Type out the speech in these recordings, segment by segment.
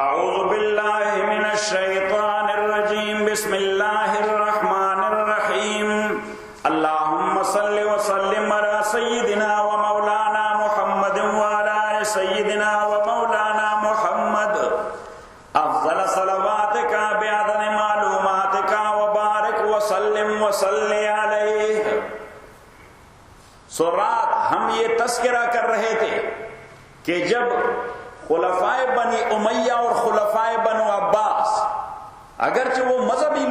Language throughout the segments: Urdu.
اعوذ باللہ من الشیطان الرجیم بسم اللہ الرحمن الرحیم اللہم صل وسلم علی سیدنا و مولانا محمد وعلی سیدنا و مولانا محمد افضل صلواتک بعدد معلوماتک وبارک وسلم وصلی علیہ. سو رات ہم یہ تذکرہ کر رہے تھے کہ جب خلفائے بنی امیہ اور خلفائے بنو عباس اگرچہ وہ مذہبی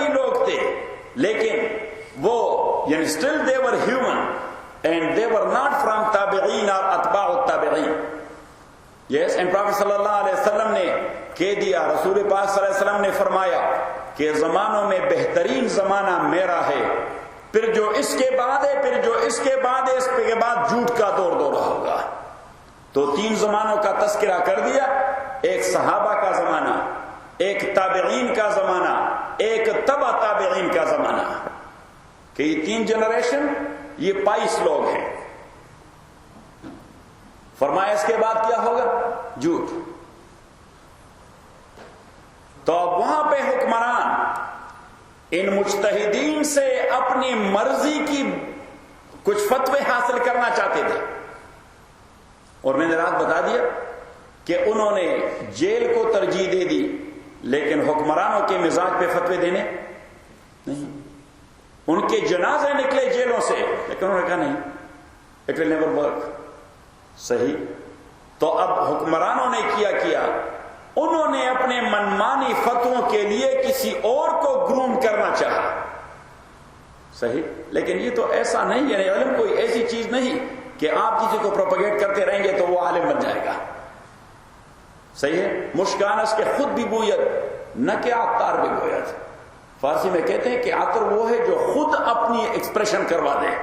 لوگ تھے لیکن وہ still they were human and they were not from تابعین اور اتباع التابعین. Yes, and Prophet صلی اللہ علیہ وسلم نے کہہ دیا, رسول پاک صلی اللہ علیہ وسلم نے فرمایا کہ زمانوں میں بہترین زمانہ میرا ہے, پھر جو اس کے بعد ہے, پھر جو اس کے بعد ہے, اس کے بعد جھوٹ کا دور ہوگا. تو 3 زمانوں کا تذکرہ کر دیا, ایک صحابہ کا زمانہ, ایک تابعین کا زمانہ, ایک تبع تابعین کا زمانہ, کہ یہ 3 جنریشن یہ 22 لوگ ہیں. فرمایا اس کے بعد کیا ہوگا؟ جھوٹ. تو اب وہاں پہ حکمران ان مجتہدین سے اپنی مرضی کی کچھ فتوے حاصل کرنا چاہتے تھے, اور میں نے رات بتا دیا کہ انہوں نے جیل کو ترجیح دے دی, لیکن حکمرانوں کے مزاج پہ فتوے دینے نہیں. ان کے جنازے نکلے جیلوں سے, لیکن انہوں نے کہا نہیں, اٹ ول نیور ورک. صحیح. تو اب حکمرانوں نے کیا انہوں نے اپنے منمانی فتووں کے لیے کسی اور کو گروم کرنا چاہا. صحیح. لیکن یہ تو ایسا نہیں ہے, علم کوئی ایسی چیز نہیں کہ آپ کسی کو پروپیگیٹ کرتے رہیں گے تو وہ عالم بن جائے گا. صحیح ہے. مشکانس کے خود بھی بویت نہ کہ عطار بھی بویت. فارسی میں کہتے ہیں کہ عطر وہ ہے جو خود اپنی ایکسپریشن کروا دے,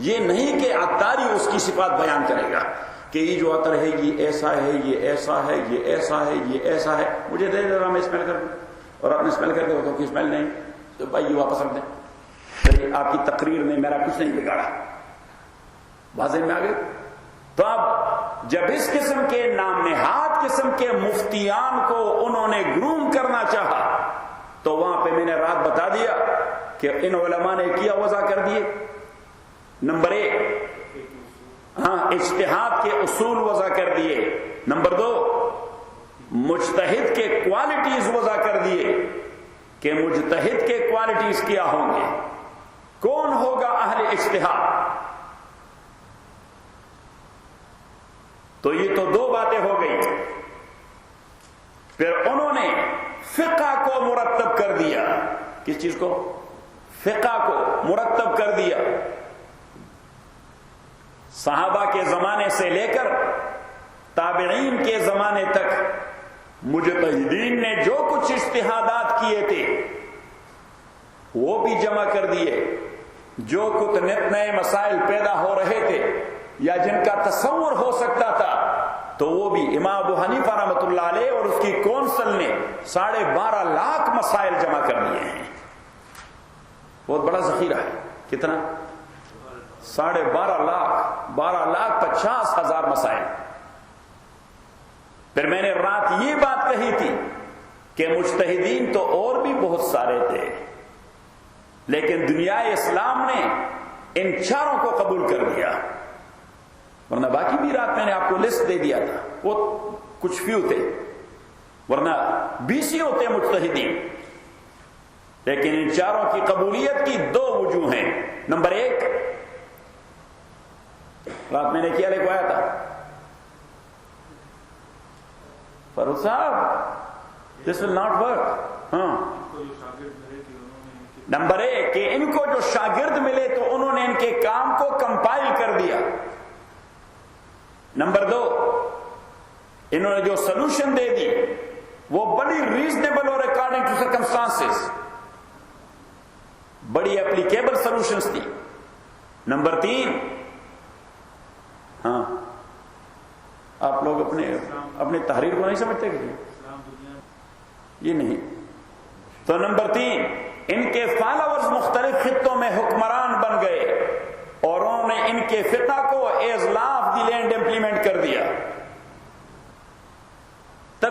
یہ نہیں کہ عطاری اس کی صفات بیان کرے گا کہ یہ جو عطر ہے یہ ایسا ہے, یہ ایسا ہے, یہ ایسا ہے, یہ ایسا ہے, مجھے دے دے, میں اسمیل کر دوں, اور آپ نے اسمیل کر دے تو اسمیل نہیں, تو بھائی یہ واپس رکھ دیں. آپ کی تقریر نے میرا کچھ نہیں بگاڑا. واضح میں آ گئی. تو اب جب اس قسم کے نام نہاد قسم کے مفتیان کو انہوں نے گروم کرنا چاہا, تو وہاں پہ میں نے رات بتا دیا کہ ان علماء نے کیا وضع کر دیے. نمبر 1 اجتہاد کے اصول وضع کر دیے. نمبر 2 مجتہد کے کوالٹیز وضع کر دیے کہ مجتہد کے کوالٹیز کیا ہوں گے, کون ہوگا اہل اجتہاد. تو یہ تو 2 باتیں ہو گئی. پھر انہوں نے فقہ کو مرتب کر دیا. کس چیز کو؟ فقہ کو مرتب کر دیا. صحابہ کے زمانے سے لے کر تابعین کے زمانے تک مجتہدین نے جو کچھ اجتہادات کیے تھے وہ بھی جمع کر دیے. جو کچھ نئے مسائل پیدا ہو رہے تھے یا جن کا تصور ہو سکتا تھا, تو وہ بھی امام ابو حنیفہ رحمۃ اللہ علیہ اور اس کی کونسل نے 12.5 لاکھ مسائل جمع کر لیے ہیں. بہت بڑا ذخیرہ ہے. کتنا؟ 12.5 لاکھ, 12,50,000 مسائل. پھر میں نے رات یہ بات کہی تھی کہ مجتہدین تو اور بھی بہت سارے تھے, لیکن دنیا اسلام نے ان 4 کو قبول کر دیا, ورنہ باقی بھی رات میں نے آپ کو لسٹ دے دیا تھا, وہ کچھ فیو تھے, ورنہ 20 ہی ہوتے مجتہدین. لیکن ان 4 کی قبولیت کی 2 وجوہ ہیں. نمبر 1, رات میں نے کیا لے کو آیا تھا فاروق صاحب, دس ول ناٹ ورک. نمبر 1 کہ ان کو جو شاگرد ملے تو انہوں نے ان کے کام کو کمپائل کر دیا. نمبر 2 انہوں نے جو سلوشن دے دی وہ بڑی ریزنیبل اور اکارڈنگ ٹو سرکمسٹانسز, بڑی اپلیکیبل سلوشنز تھی. نمبر 3 آپ لوگ اپنے تحریر کو نہیں سمجھتے کہ یہ نہیں. تو نمبر 3 ان کے فالوورز مختلف خطوں میں حکمران بن گئے اور انہوں نے ان کے فقہ کو as law of the land implement کر دیا.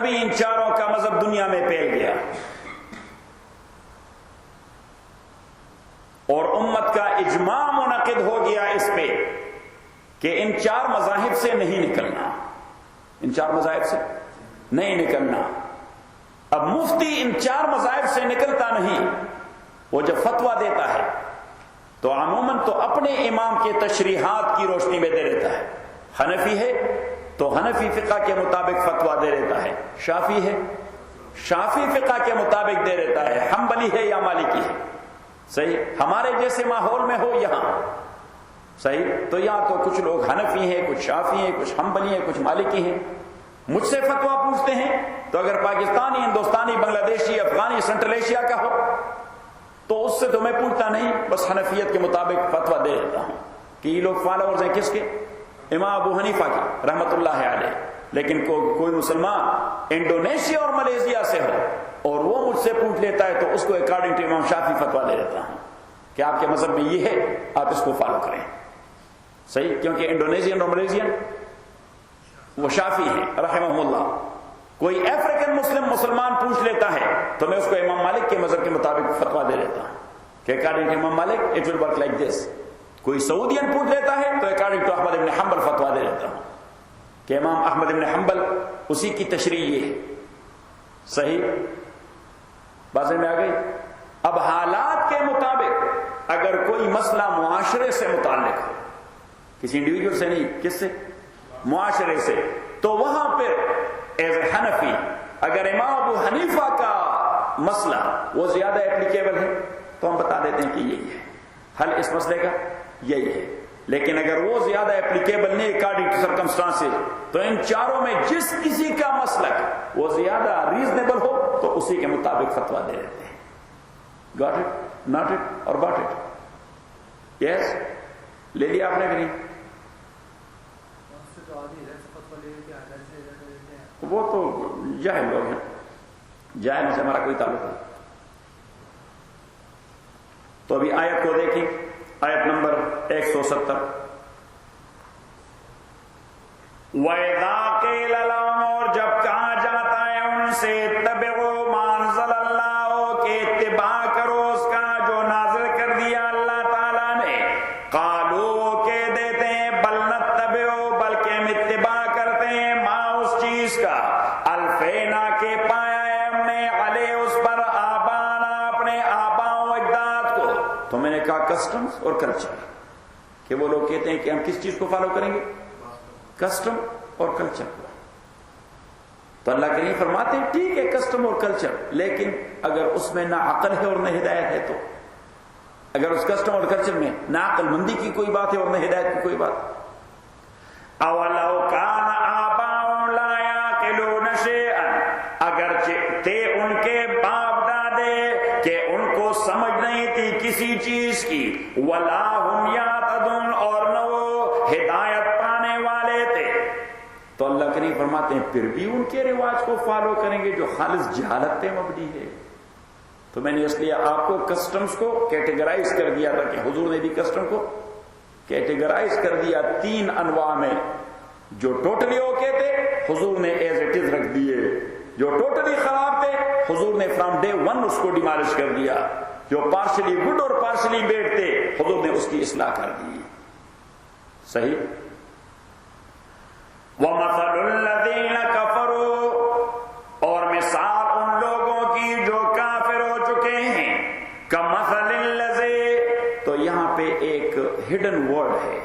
تبھی ان چاروں کا مذہب دنیا میں پھیل گیا اور امت کا اجماع منعقد ہو گیا اس پہ کہ ان چار مذاہب سے نہیں نکلنا، ان چار مذاہب سے نہیں نکلنا۔ اب مفتی ان چار مذاہب سے نکلتا نہیں، وہ جب فتویٰ دیتا ہے تو عموماً تو اپنے امام کے تشریحات کی روشنی میں دے دیتا ہے۔ حنفی ہے تو حنفی فقہ کے مطابق فتویٰ دے دیتا ہے، شافعی ہے شافعی فقہ کے مطابق دے دیتا ہے، حنبلی ہے یا مالکی ہے، صحیح۔ ہمارے جیسے ماحول میں ہو یہاں، صحیح، تو یہاں تو کچھ لوگ حنفی ہیں، کچھ شافعی ہیں، کچھ حنبلی ہیں، کچھ مالکی ہیں۔ مجھ سے فتویٰ پوچھتے ہیں تو اگر پاکستانی، ہندوستانی، بنگلہ دیشی، افغانی، سینٹرل ایشیا کا ہو تو اس سے تو میں پوچھتا نہیں، بس حنفیت کے مطابق فتویٰ دے دیتا ہوں کہ یہ لوگ فالوورز ہیں کس کے؟ امام ابو حنیفہ کے رحمۃ اللہ علیہ۔ لیکن کوئی مسلمان انڈونیشیا اور ملیشیا سے ہو اور وہ مجھ سے پوچھ لیتا ہے تو اس کو اکارڈنگ ٹو امام شافعی فتویٰ دے دیتا ہوں کہ آپ کے مذہب میں یہ ہے، آپ اس کو فالو کریں، صحیح، کیونکہ انڈونیشین اور ملیشین وہ شافعی ہیں رحمہ اللہ۔ کوئی افریقن مسلمان پوچھ لیتا ہے تو میں اس کو امام مالک کے مذہب کے مطابق فتویٰ دے دیتا ہوں کہ according to Imam Malik it will work like this. کوئی سعودین پوچھ لیتا ہے تو اکارڈنگ ٹو احمد ابن حنبل فتویٰ دے دیتا ہوں کہ امام احمد ابن حنبل اسی کی تشریح یہ ہے، صحیح، بازی میں آ گئی۔ اب حالات کے مطابق اگر کوئی مسئلہ معاشرے سے متعلق ہو، کسی انڈیویجول سے نہیں، کس سے؟ معاشرے سے، تو وہاں پہ ایز اے حنفی اگر امام ابو حنیفہ کا مسئلہ وہ زیادہ اپلیکیبل ہے تو ہم بتا دیتے ہیں کہ یہی ہے حل اس مسئلے کا، یہی ہے۔ لیکن اگر وہ زیادہ اپلیکیبل نہیں اکارڈنگ ٹو سرکمسٹانسز تو ان چاروں میں جس کسی کا مسلک وہ زیادہ ریزنیبل ہو تو اسی کے مطابق فتویٰ دے دیتے ہیں۔ گاٹ اٹ، ناٹ اٹ اور باٹ اٹ؟ یس، لے لیا آپ نے کہ نہیں؟ وہ تو جاہل لوگ ہیں، جاہل سے ہمارا کوئی تعلق نہیں۔ تو ابھی آیت کو دیکھیں، آیت نمبر 170۔ وَإِذَا قِيلَ لَهُمْ، اور جب کہا جاتا ہے ان سے، اتَّبِعُوا مَا أَنزَلَ اللَّهُ، کہ اتباع کرو اس کا جو نازل کر دیا اللہ تعالیٰ نے، قالوا، وہ کہہ دیتے ہیں، بل نتبعوا، بلکہ ہم اتباع کرتے ہیں، ما اس چیز کا، الفینا کے پایا ہے ہم نے، علیہ اس پر، آبانا اپنے آبا و اجداد کو۔ تو میں نے کہا کسٹمز اور کلچر، کہ وہ لوگ کہتے ہیں کہ ہم کس چیز کو فالو کریں گے؟ کسٹم اور کلچر کو۔ تو اللہ کریم فرماتے ہیں ٹھیک ہے کسٹم اور کلچر، لیکن اگر اس میں نہ عقل ہے اور نہ ہدایت ہے، تو اگر اس کسٹم اور کلچر میں نہ عقل مندی کی کوئی بات ہے اور نہ ہدایت کی کوئی بات، اولو کان آباؤہم لا یعقلون شیئا، اگرچہ تھے ان کے باپ دادے کہ ان کو سمجھ نہیں تھی کسی چیز کی، ولا ہم یہتدون، اور نہ وہ ہدایت پانے والے تھے، تو اللہ کریم فرماتے ہیں پھر بھی ان کے رواج کو فالو کریں گے جو خالص جہالت پہ مبنی ہے۔ تو میں نے اس لیے آپ کو کسٹمز کو کیٹیگرائز کر دیا تھا کہ حضور نے بھی کسٹم کو کیٹیگرائز کر دیا 3 انواع میں، جو ٹوٹلی اوکے تھے حضور نے ایز اٹ از رکھ دیے، جو ٹوٹلی خراب تھے حضور نے فرام ڈے 1 اس کو ڈیمالش کر دیا، جو پارشلی گڈ اور پارشلی بیڈ تھے حضور نے اس کی اصلاح کر دی، صحیح۔ وَمَثَلُ الَّذِينَ كَفَرُوا، اور مثال ان لوگوں کی جو کافر ہو چکے ہیں، كَمَثَلِ الَّذِي، تو یہاں پہ ایک ہڈن ورڈ ہے،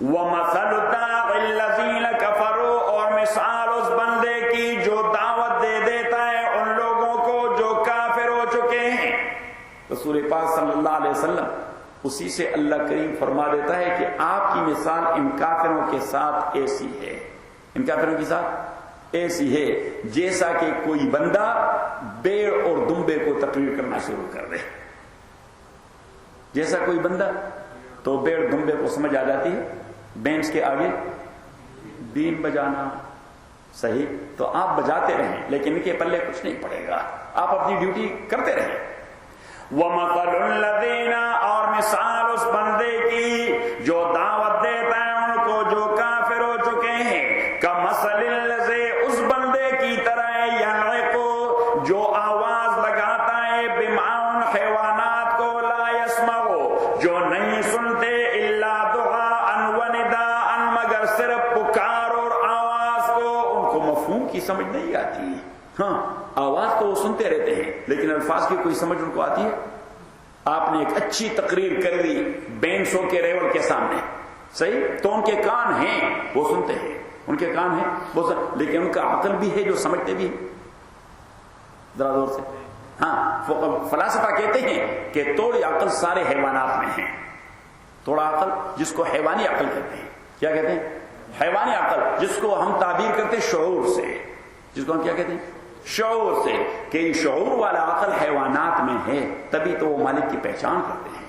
وَمَثَلُ دَاعِ الَّذِينَ كَفَرُوا، اور مثال اس بندے کی جو دعوت دے دیتا ہے ان لوگوں کو جو کافر ہو چکے ہیں۔ رسول پاک صلی اللہ علیہ وسلم اسی سے اللہ کریم فرما دیتا ہے کہ آپ کی مثال ان کافروں کے ساتھ ایسی ہے، ان کافروں کے ساتھ ایسی ہے جیسا کہ کوئی بندہ بیڑ اور دمبے کو تقریر کرنا شروع کر دے، جیسا کوئی بندہ، تو بیڑ دمبے کو سمجھ آ جاتی ہے، بینچ کے آگے بین بجانا، صحیح، تو آپ بجاتے رہیں لیکن ان کے پلے کچھ نہیں پڑے گا، آپ اپنی ڈیوٹی کرتے رہیں۔ وَمَثَلُ الَّذِينَ، اور مثال اس بندے کی جو دعوت دیتا ہے ان کو جو کافر ہو چکے ہیں، كَمَثَلِ الَّذِي، اس بندے کی طرح کی سمجھ نہیں آتی. ہاں آواز تو وہ سنتے رہتے ہیں لیکن الفاظ کی کوئی سمجھ ان کو آتی ہے؟ آپ نے ایک اچھی تقریر کر دی بینسوں کے ریول کے سامنے، صحیح، تو ان کے کان ہیں وہ سنتے ہیں، ان کے کان ہیں وہ لیکن ان کا عقل بھی ہے جو سمجھتے بھی ہیں. ذرا زور سے. ہاں فلاسفہ کہتے ہیں کہ تھوڑی عقل سارے حیوانات میں ہے. تھوڑا عقل جس کو حیوانی عقل کہتے ہیں. کیا کہتے ہیں؟ حیوانی عقل، جس کو ہم تعبیر کرتے ہیں شعور سے. جس کو ہم کیا کہتے ہیں؟ شعور سے. کہ شعور والا عقل حیوانات میں ہے تبھی تو وہ مالک کی پہچان کرتے ہیں.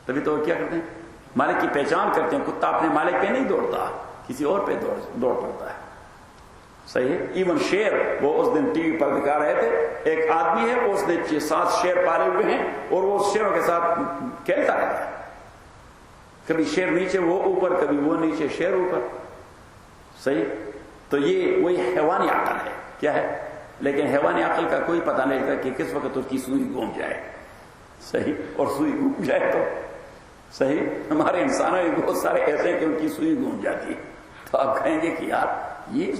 تبھی تو وہ کیا کرتے ہیں؟ مالک کی پہچان کرتے ہیں. کتا اپنے مالک پہ نہیں دوڑتا، کسی اور پہ دوڑ پڑتا ہے. صحیح ہے. ایون شیر وہ اس دن ٹی وی پر دکھا رہے تھے، ایک آدمی ہے وہ اس نے 7 شیر پالے ہوئے ہیں اور وہ شیروں کے ساتھ کھیلتا رہتا ہے. کبھی شیر نیچے وہ اوپر، کبھی وہ نیچے شیر اوپر. صحیح. تو یہ وہی حیوانی عقل ہے. کیا ہے؟ لیکن حیوانی عقل کا کوئی پتہ نہیں لگتا کہ کس وقت اس کی سوئی گھوم جائے. صحیح. اور سوئی گھوم جائے تو صحیح. ہمارے انسانوں میں بہت سارے ایسے ہیں کہ ان کی سوئی گھوم جاتی ہے تو آپ کہیں گے کہ یار یہ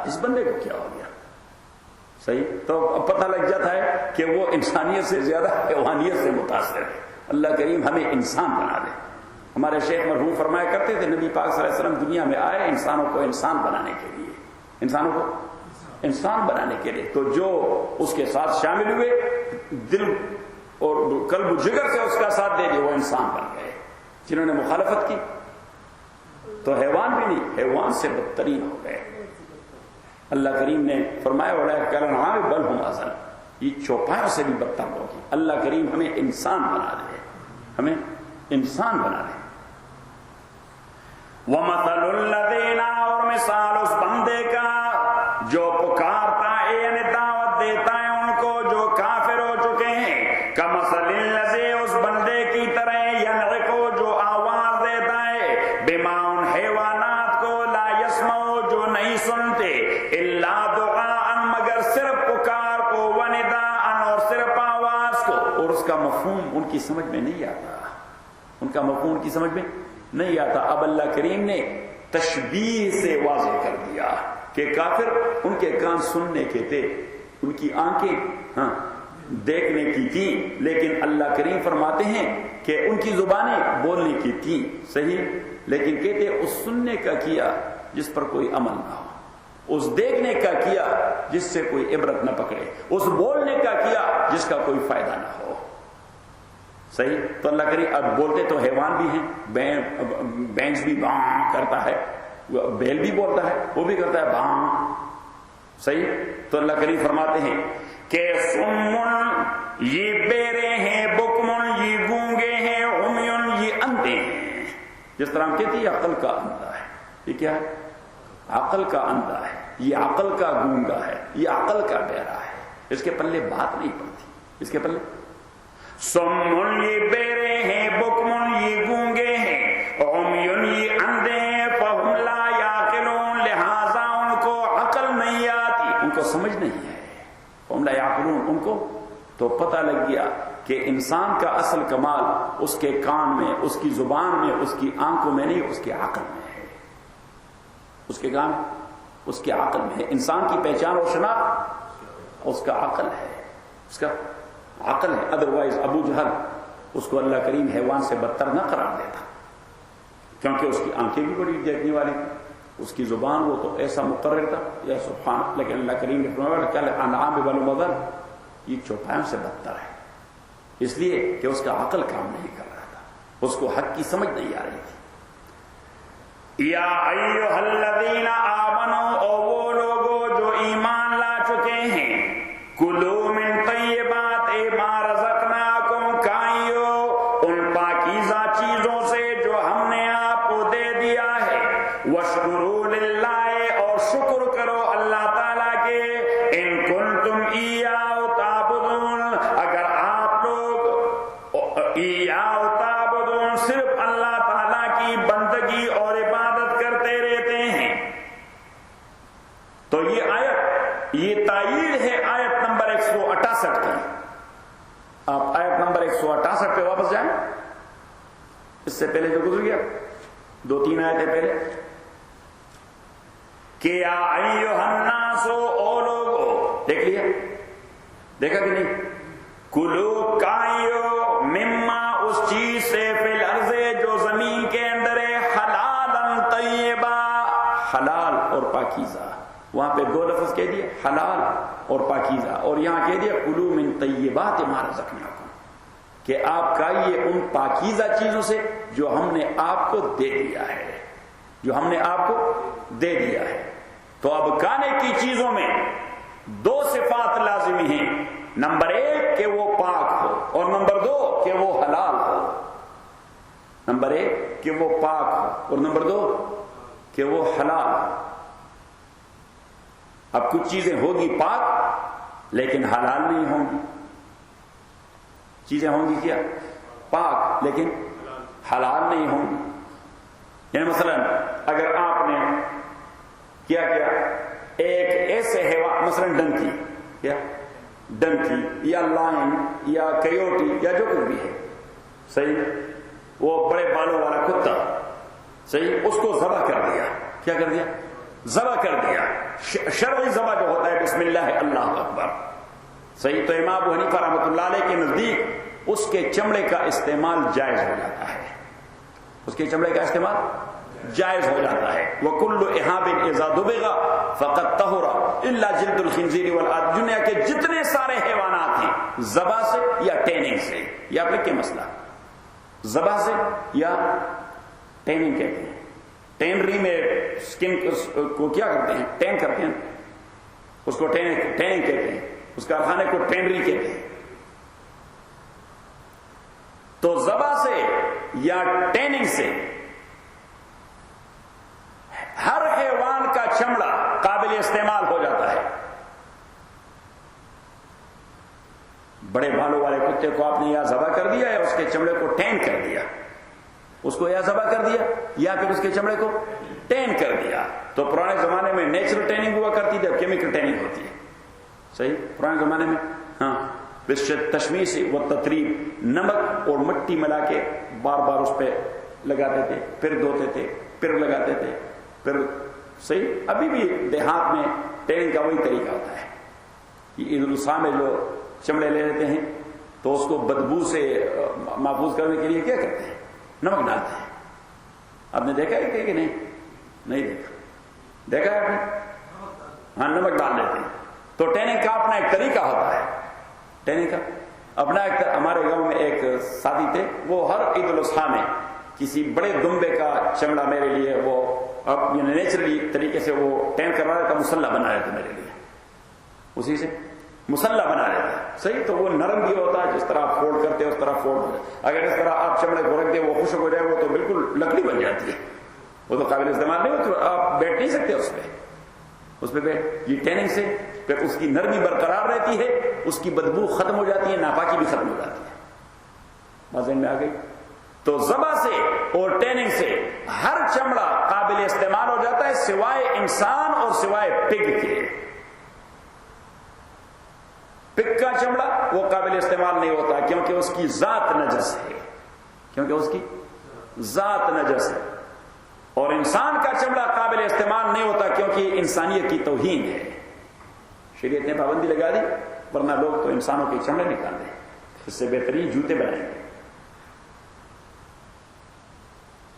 اس بندے کو کیا ہو گیا. صحیح. تو اب پتہ لگ جاتا ہے کہ وہ انسانیت سے زیادہ حیوانیت سے متاثر ہے. اللہ کریم ہمیں انسان بنا دے. ہمارے شیخ مرحوم فرمایا کرتے تھے نبی پاک صلی اللہ علیہ وسلم دنیا میں آئے انسانوں کو انسان بنانے کے لیے، انسانوں کو انسان بنانے کے لیے. تو جو اس کے ساتھ شامل ہوئے دل اور قلب و جگر سے اس کا ساتھ دے دیے وہ انسان بن گئے. جنہوں نے مخالفت کی تو حیوان بھی نہیں، حیوان سے بدترین ہو گئے. اللہ کریم نے فرمایا وَلَا بَلْ هُمْ أَضَلُّ، یہ چوپایوں سے بھی بدتر ہوگی. اللہ کریم ہمیں انسان بنا دے، ہمیں انسان بنا دے. وَمَثَلُ الَّذِينَ، اور مثال اس بندے کا جو پکارتا ہے یعنی دعوت دیتا ہے ان کو جو کافر ہو چکے ہیں، کَمَثَلِ الَّذِي، اس بندے کی طرح يَنْعِقُ جو آواز دیتا ہے، بِمَا ان حیوانات کو، لا يَسْمَعُ جو نہیں سنتے، إِلَّا دُعَاءً مگر صرف پکار کو، وَنِدَاءً اور صرف آواز کو. اور اس کا مفہوم ان کی سمجھ میں نہیں آتا، ان کا مفہوم ان کی سمجھ میں نہیں آتا. اب اللہ کریم نے تشبیہ سے واضح کر دیا کہ کافر ان کے کان سننے کے تھے، ان کی آنکھیں دیکھنے کی تھیں، لیکن اللہ کریم فرماتے ہیں کہ ان کی زبانیں بولنے کی تھیں. صحیح. لیکن کہتے اس سننے کا کیا جس پر کوئی عمل نہ ہو، اس دیکھنے کا کیا جس سے کوئی عبرت نہ پکڑے، اس بولنے کا کیا جس کا کوئی فائدہ نہ ہو. صحیح. تو اللہ کریم اب بولتے تو حیوان بھی ہیں، بینچ بھی باں کرتا ہے، بیل بھی بولتا ہے، وہ بھی کرتا ہے باں. صحیح. تو اللہ کریم فرماتے ہیں کہ سمن یہ بیرے ہیں، بکمن یہ گونگے ہیں، عمیون یہ اندھے ہیں. جس طرح ہم کہتے ہیں عقل کا اندھا ہے، یہ کیا ہے؟ عقل کا اندھا ہے، یہ عقل کا گونگا ہے، یہ عقل کا بہرا ہے. اس کے پلے بات نہیں پڑتی، اس کے پلے. سمن یہ بیرے ہیں، بکمن یہ گونگے ہیں، عمیون یہ اندھے ہیں، فہم لا یعقلون لہذا ان کو عقل نہیں آتی، ان کو سمجھ نہیں ہے. فہم لا یعقلون، ان کو تو پتہ لگ گیا کہ انسان کا اصل کمال اس کے کان میں، اس کی زبان میں، اس کی آنکھوں میں نہیں، اس کے عقل میں ہے. اس کے کان، اس کے عقل میں ہے. انسان کی پہچان اور شناخت اس کا عقل ہے، اس کا عقل ہے. ادروائز ابو جہل اس کو اللہ کریم حیوان سے بدتر نہ قرار دیتا، کیونکہ اس کی آنکھیں بھی بڑی دیکھنے والی تھی، اس کی زبان وہ تو ایسا مقرر تھا یا سبحان. لیکن اللہ کریم نے فرمایا انعام بل مضر، یہ چوپایوں سے بدتر ہے، اس لیے کہ اس کا عقل کام نہیں کر رہا تھا، اس کو حق کی سمجھ نہیں آ رہی تھی. یا ایھا الذین آمنوا، او وہ لوگوں جو ایمان لا چکے ہیں، کلوا من طیبات ما رزقناکم، کھائیو ان پاکیزہ چیزوں سے جو ہم نے آپ کو دے دیا ہے، واشکروا للہ اور شکر کرو اللہ تعالیٰ کے، ان کنتم ایاہ تعبدون، اگر آپ لوگ ایاہ تعبدون صرف اللہ تعالیٰ کی بندگی اور عبادت کرتے رہتے ہیں. تو یہ آیت، یہ تائید ہے آیت نمبر 168 کی. آپ آیت نمبر 168 پہ واپس جائیں، اس سے پہلے جو گزر گیا 2-3 آیتیں پہلے، کہ یا ایھا الناس، او لوگو، دیکھ لیا، دیکھا کہ نہیں؟ کلو کھائیو مما، اس چیز سے، فی الارض جو زمین کے اندر ہے، حلالا طیبا، حلال اور پاکیزہ. وہاں پہ دو لفظ کہہ دیا، حلال اور پاکیزہ، اور یہاں کہہ دیا کلو من طیبات ما رزقناکم، کہ آپ کھائیے ان پاکیزہ چیزوں سے جو ہم نے آپ کو دے دیا ہے، جو ہم نے آپ کو دے دیا ہے. تو اب کھانے کی چیزوں میں دو صفات لازمی ہیں. نمبر ایک کہ وہ پاک ہو، اور نمبر دو کہ وہ حلال ہو. نمبر ایک کہ وہ پاک ہو، اور نمبر دو کہ وہ حلال ہو. اب کچھ چیزیں ہوگی پاک لیکن حلال نہیں ہوں گی. چیزیں ہوں گی کیا؟ پاک لیکن حلال نہیں ہوں گی. یعنی مثلا اگر آپ نے کیا ایک ایسے حیوان، مثلا ڈنکی، کیا ڈنکی یا لائن یا کیوٹی یا جو کچھ بھی ہے، صحیح، وہ بڑے بالوں والا کتا، صحیح، اس کو ذبح کر دیا. کیا کر دیا؟ ذبح کر دیا. شرعی ذبح جو ہوتا ہے بسم اللہ اللہ اکبر، صحیح. تو امام ابو حنیفہ رحمۃ اللہ علیہ کے نزدیک اس کے چمڑے کا استعمال جائز ہو جاتا ہے. اس کے چمڑے کا استعمال جائز ہو جاتا ہے. وَكُلُّ إِهَابٍ إِذَا دُبِغَ فَقَدْ طَهُرَ إِلَّا جِلْدُ الْخِنزِيرِ وَالْعَظْمِ. دنیا کے جتنے سارے حیوانات ہیں، ذبح سے یا ٹیننگ سے، یا پھر کیا مسئلہ، ذبح سے یا ٹیننگ کہتے ہیں. ٹینری میں سکن کو کیا کرتے ہیں؟ ٹین کرتے ہیں، اس کو ٹیننگ کہتے ہیں. اس کارخانے کو ٹینری کہتے ہیں. تو ذبح سے یا ٹیننگ سے ہر حیوان کا چمڑا قابل استعمال ہو جاتا ہے. بڑے بالوں والے کتے کو آپ نے یا ذبح کر دیا یا اس کے چمڑے کو ٹین کر دیا. اس کو یا ذبح کر دیا یا پھر اس کے چمڑے کو ٹین کر دیا. تو پرانے زمانے میں نیچرل ٹیننگ ہوا کرتی تھی، اب کیمیکل ٹیننگ ہوتی ہے. صحیح. پرانے زمانے میں ہاں تشمیش و تطریب، نمک اور مٹی ملا کے بار بار اس پہ لگاتے تھے، پھر دھوتے تھے، پھر لگاتے تھے، پھر صحیح. ابھی بھی دیہات میں ٹیننگ کا وہی طریقہ ہوتا ہے. یہ عید الاضحیٰ میں جو چمڑے لے لیتے ہیں تو اس کو بدبو سے محفوظ کرنے کے لیے کیا کرتے ہیں؟ نمک ڈالتے ہیں. آپ نے دیکھا ہے کہ نہیں؟ نہیں دیکھا. دیکھا ہے آپ نے؟ ہاں، نمک ڈال دیتے ہیں. تو ٹیننگ کا اپنا ایک طریقہ ہوتا ہے. ٹیننگ کا اپنا ایک، ہمارے گاؤں میں ایک ساتھی تھے، وہ ہر عید الاضحیٰ میں کسی بڑے دمبے کا چمڑا میرے لیے وہ اب نیچرلی طریقے سے وہ ٹین کروا رہا تھا، مسلح بنا رہے تھے میرے لیے. اسی سے مسلح بنا رہے تھے. صحیح. تو وہ نرم بھی ہوتا ہے، جس طرح آپ فولڈ کرتے ہیں اس طرح فولڈ ہو جائے. اگر اس طرح آپ چمڑے کو رکھ دیں وہ خشک ہو جائے، وہ تو بالکل لکڑی بن جاتی ہے، وہ تو قابل استعمال نہیں ہوتی. آپ بیٹھ نہیں سکتے اس پہ. اس پہ یہ ٹیننگ سے پھر اس کی نرمی برقرار رہتی ہے، اس کی بدبو ختم ہو جاتی ہے، ناپاکی بھی ختم ہو جاتی ہے. بات سمجھ میں آ گئی؟ تو ذبح سے اور ٹیننگ سے ہر چمڑا قابل استعمال ہو جاتا ہے سوائے انسان اور سوائے پگ کے. پگ کا چمڑا وہ قابل استعمال نہیں ہوتا کیونکہ اس کی ذات نجس ہے، کیونکہ اس کی ذات نجس ہے. اور انسان کا چمڑا قابل استعمال نہیں ہوتا کیونکہ انسانیت کی توہین ہے. شریعت نے پابندی لگا دی، ورنہ لوگ تو انسانوں کے چمڑے نکال دیں، اس سے بہترین جوتے بنائیں گے.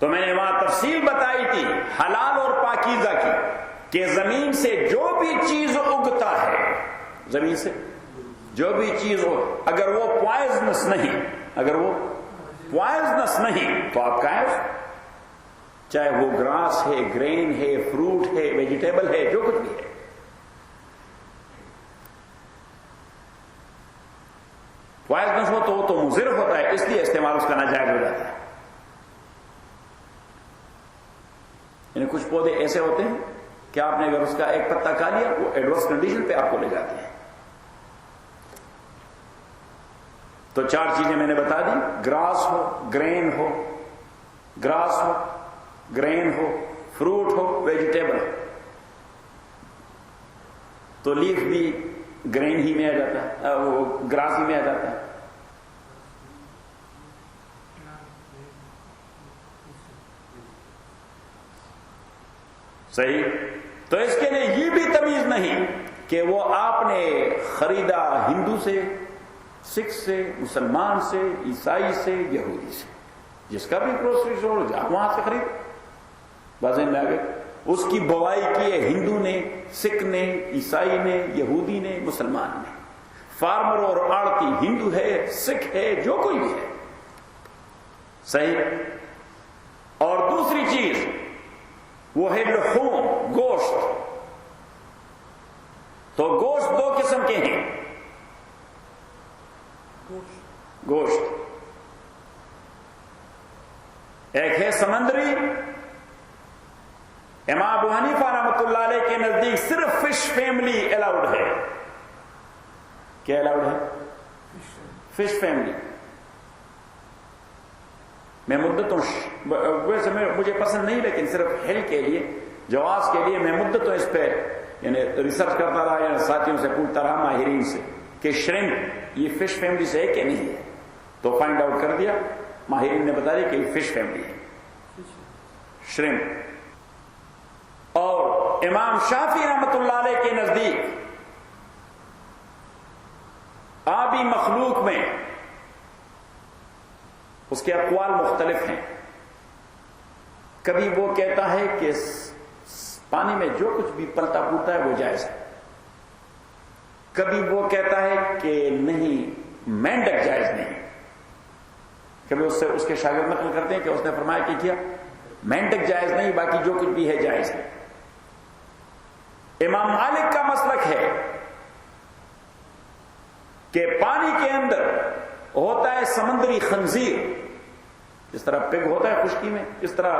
تو میں نے وہاں تفصیل بتائی تھی حلال اور پاکیزہ کی، کہ زمین سے جو بھی چیز اگتا ہے، زمین سے جو بھی چیز ہو، اگر وہ پوائزنس نہیں، اگر وہ پوائزنس نہیں تو آپ کھائیں. چاہے وہ گراس ہے، گرین ہے، فروٹ ہے، ویجیٹیبل ہے، جو کچھ بھی ہے. پوائزنس ہو تو وہ تو مضر ہوتا ہے، اس لیے استعمال اس کا ناجائز ہو جاتا ہے. یعنی کچھ پودے ایسے ہوتے ہیں کہ آپ نے اگر اس کا ایک پتا کھا لیا وہ ایڈورس کنڈیشن پہ آپ کو لے جاتے ہیں. تو 4 چیزیں میں نے بتا دی، گراس ہو، گرین ہو، گراس ہو، گرین ہو، فروٹ ہو، ویجیٹیبل ہو. تو لیف بھی گرین ہی میں آ جاتا ہے، وہ گراس ہی میں آ جاتا ہے. صحیح. تو اس کے لیے یہ بھی تمیز نہیں کہ وہ آپ نے خریدا ہندو سے، سکھ سے، مسلمان سے، عیسائی سے، یہودی سے، جس کا بھی گروسری اسٹور آپ وہاں سے خرید، بازن میں آگے اس کی بوائی کی ہے ہندو نے، سکھ نے، عیسائی نے، یہودی نے، مسلمان نے، فارمر اور آڑتی ہندو ہے، سکھ ہے، جو کوئی بھی ہے، صحیح۔ اور دوسری چیز وہ ہے لحوم، گوشت۔ تو گوشت دو قسم کے ہیں، گوشت ایک ہے سمندری، امام ابو حنیفہ رحمۃ اللہ علیہ کے نزدیک صرف فش فیملی الاؤڈ ہے۔ کیا الاؤڈ ہے؟ Fish family. میں مدتوں ویسے مجھے پسند نہیں، لیکن صرف حل کے لیے، جواز کے لیے میں مدتوں اس پہ یعنی ریسرچ کرتا رہا، یعنی ساتھیوں سے پوچھتا رہا، ماہرین سے، کہ شرمپ یہ فش فیملی سے ہے کہ نہیں ہے، تو فائنڈ آؤٹ کر دیا، ماہرین نے بتا دیا کہ یہ فش فیملی ہے، شرمپ۔ اور امام شافعی رحمۃ اللہ علیہ کے نزدیک آبی مخلوق میں اس کے اقوال مختلف ہیں۔ کبھی وہ کہتا ہے کہ پانی میں جو کچھ بھی پلتا پھوٹتا ہے وہ جائز ہے، کبھی وہ کہتا ہے کہ نہیں مینڈک جائز نہیں، کبھی اس کے شاگرد نقل کرتے ہیں کہ اس نے فرمایا کہ کیا مینڈک جائز نہیں، باقی جو کچھ بھی ہے جائز ہے۔ امام مالک کا مسلک ہے کہ پانی کے اندر ہوتا ہے سمندری خنزیر، جس طرح پگ ہوتا ہے خشکی میں، اس طرح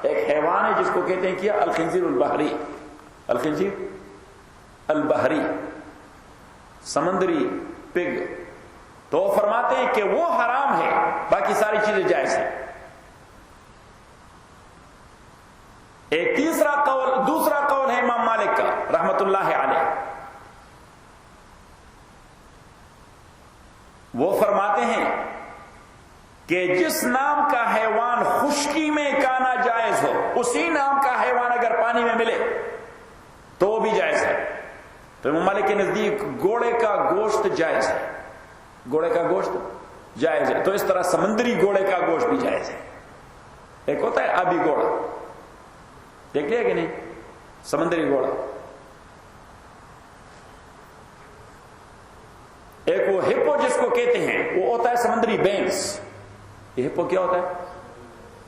ایک حیوان ہے جس کو کہتے ہیں کیا الخنزیر البحری، الخنزیر البحری، سمندری پگ۔ تو وہ فرماتے ہیں کہ وہ حرام ہے، باقی ساری چیزیں جائز ہیں۔ ایک دوسرا قول ہے امام مالک کا رحمت اللہ علیہ، وہ فرماتے ہیں کہ جس نام کا حیوان خشکی میں کانا جائز ہو، اسی نام کا حیوان اگر پانی میں ملے تو وہ بھی جائز ہے۔ تو امام مالک کے نزدیک گھوڑے کا گوشت جائز ہے، گھوڑے کا گوشت جائز ہے۔ تو اس طرح سمندری گھوڑے کا گوشت بھی جائز ہے۔ ایک ہوتا ہے آبی گھوڑا، دیکھ لیا کہ نہیں، سمندری گھوڑا۔ ایک وہ ہپو جس کو کہتے ہیں، وہ ہوتا ہے سمندری بینس۔ یہ ہپو کیا ہوتا ہے؟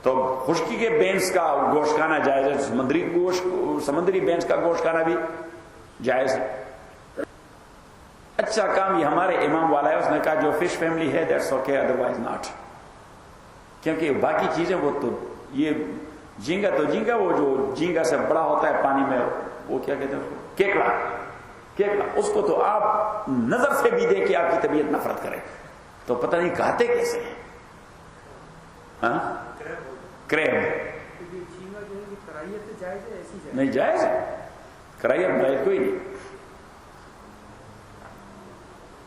تو خشکی کے بینس کا گوشت کھانا جائز ہے، سمندری بینس کا گوشت کھانا بھی جائز ہے۔ اچھا کام یہ ہمارے امام والا ہے، اس نے کہا جو فش فیملی ہے دیٹس اوکے، ادروائز ناٹ، کیونکہ باقی چیزیں وہ تو یہ جھینگا تو جھینگا، وہ جو جھینگا سے بڑا ہوتا ہے پانی میں، وہ کیا کہتے ہیں اس کو، کیکڑا، کیکڑا، اس کو تو آپ نظر سے بھی دیکھیں آپ کی طبیعت نفرت کرے، تو پتہ نہیں کھاتے کیسے ہیں۔ ہاں کریب نہیں جائز ہے، کرائیت جائز کوئی نہیں۔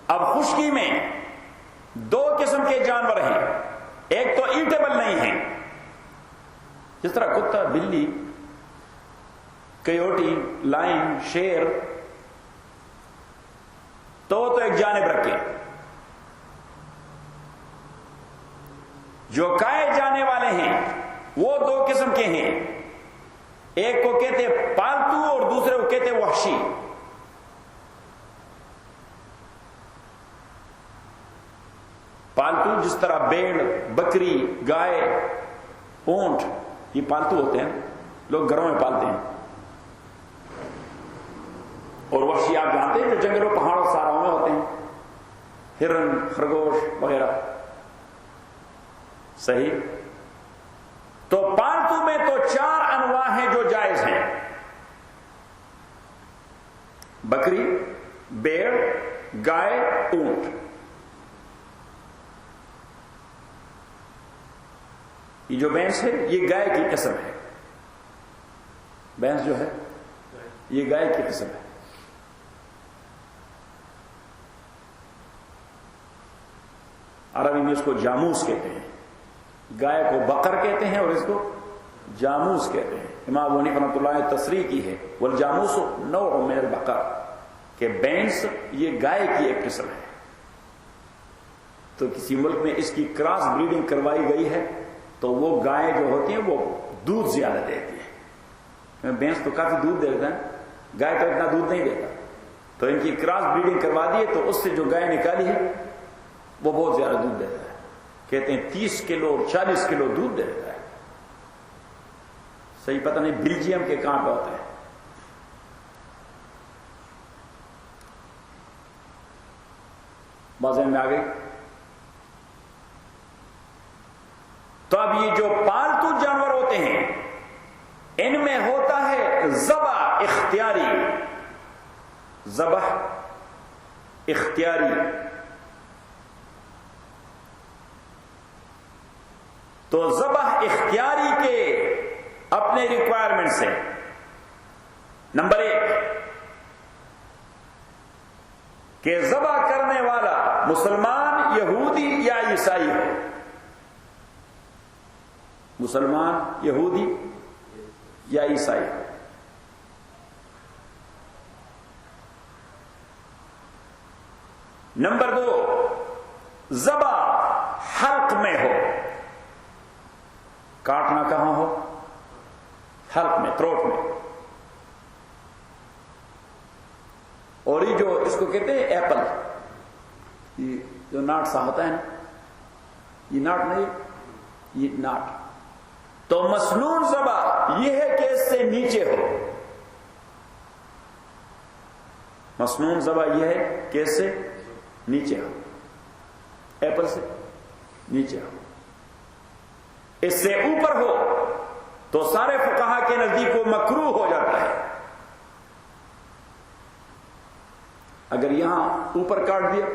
اب خشکی میں دو قسم کے جانور ہیں، ایک تو ایٹیبل نہیں ہیں، جس طرح کتا، بلی، کیوٹی، لائن، شیر، تو وہ تو ایک جانب رکھے۔ جو کھائے جانے والے ہیں وہ دو قسم کے ہیں، ایک کو کہتے ہیں پالتو اور دوسرے کو کہتے ہیں وحشی۔ پالتو جس طرح بھیڑ، بکری، گائے، اونٹ، یہ پالتو ہوتے ہیں، لوگ گھروں میں پالتے ہیں۔ اور وحشی آپ جانتے ہیں جو جنگلوں، پہاڑوں، صحراؤں میں ہوتے ہیں، ہرن، خرگوش وغیرہ، صحیح۔ تو پالتو میں تو 4 انواع ہیں جو جائز ہیں، بکری، بھیڑ، گائے، اونٹ۔ یہ جو بھینس ہے یہ گائے کی قسم ہے، بھینس جو ہے یہ گائے کی قسم ہے۔ عربی میں اس کو جاموس کہتے ہیں، گائے کو بقر کہتے ہیں اور اس کو جاموس کہتے ہیں۔ امام ابو حنیفہ رحمۃ اللہ نے تصریح کی ہے والجاموس نوع من البقر کہ بینس یہ گائے کی ایک قسم ہے. تو کسی ملک میں اس کی کراس بریڈنگ کروائی گئی ہے تو وہ گائے جو ہوتی ہیں وہ دودھ زیادہ دیتی ہیں. بینس تو کافی دودھ دیتا ہے, گائے تو اتنا دودھ نہیں دیتا, تو ان کی کراس بریڈنگ کروا دی ہے تو اس سے جو گائے نکالی ہے وہ بہت زیادہ دودھ دیتا ہے. کہتے ہیں 30 کلو اور 40 کلو دودھ دیتا ہے. صحیح پتہ نہیں بیلجیم کے کہاں پہ ہوتے ہیں. بازے میں آ گئی. تو اب یہ جو پالتو جانور ہوتے ہیں ان میں ہوتا ہے ذبح اختیاری. ذبح اختیاری. تو ذبح اختیاری کے اپنے ریکوائرمنٹس ہیں. نمبر 1 کہ ذبح کرنے والا مسلمان, یہودی یا عیسائی ہو. مسلمان, یہودی یا عیسائی ہو. نمبر 2 ذبح حلق میں ہو. کاٹنا کہاں ہو؟ حلق میں, تھروٹ میں. اور یہ جو اس کو کہتے ہیں ایپل, یہ جو ناٹ سا ہوتا ہے نا, یہ ناٹ نہیں, یہ ناٹ. تو مسنون ذبح یہ ہے کہ اس سے نیچے ہو. مسنون ذبح یہ ہے کہ اس سے نیچے ہو, ایپل سے نیچے ہو. اس سے اوپر ہو تو سارے فقہا کے نزدیک وہ مکروہ ہو جاتا ہے. اگر یہاں اوپر کاٹ دیا